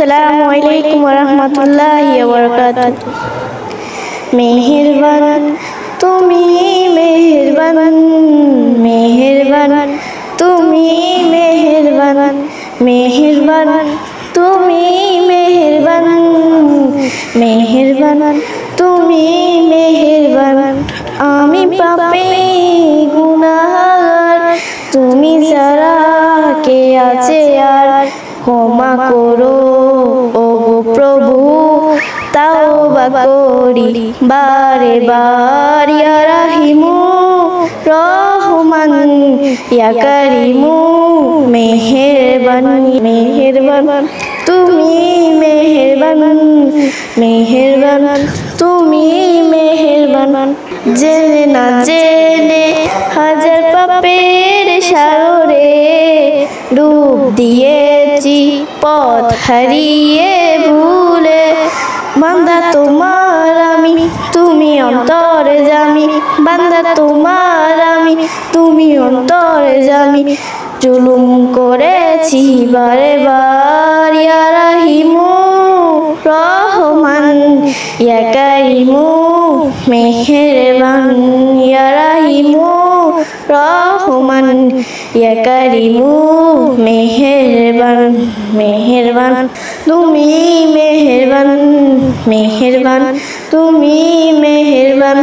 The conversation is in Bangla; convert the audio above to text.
আসসালামু আলাইকুম ওয়া রাহমাতুল্লাহি ওয়া বারাকাতুহু। মেহেরবান তুমি মেহেরবান, মেহেরবান তুমি মেহেরবান, মেহেরবান তুমি মেহেরবান, মেহেরবান তুমি মেহেরবান। আমি পাপী গুনাহগার, তুমি ছাড়া কে আছে আর, ক্ষমা করো ওগো প্রভু, তাওবা করি বারে বার। ইয়া রাহিমু রহমান, ইয়া কারিমু মেহেরবান, মেহেরবান তুমি মেহেরবান, মেহেরবান তুমি মেহেরবান। জেনে না জেনে হাজার পাপের সাগরে ডুব দিয়েছি পথ হারিয়ে ভুলে। বান্দা তোমার আমি, তুমি অন্তর্যামী, বান্দা তোমার আমি, তুমি অন্তর্যামী। জুলুম করেছি বারে বার। ইয়া রাহিমু রহমান, ইয়া কারিমু মেহেরবান। ইয়া রাহিমু রহমান, ইয়া কারিমু মেহেরবান, মেহেরবান তুমি মেহেরবান, মেহেরবান তুমি মেহেরবান।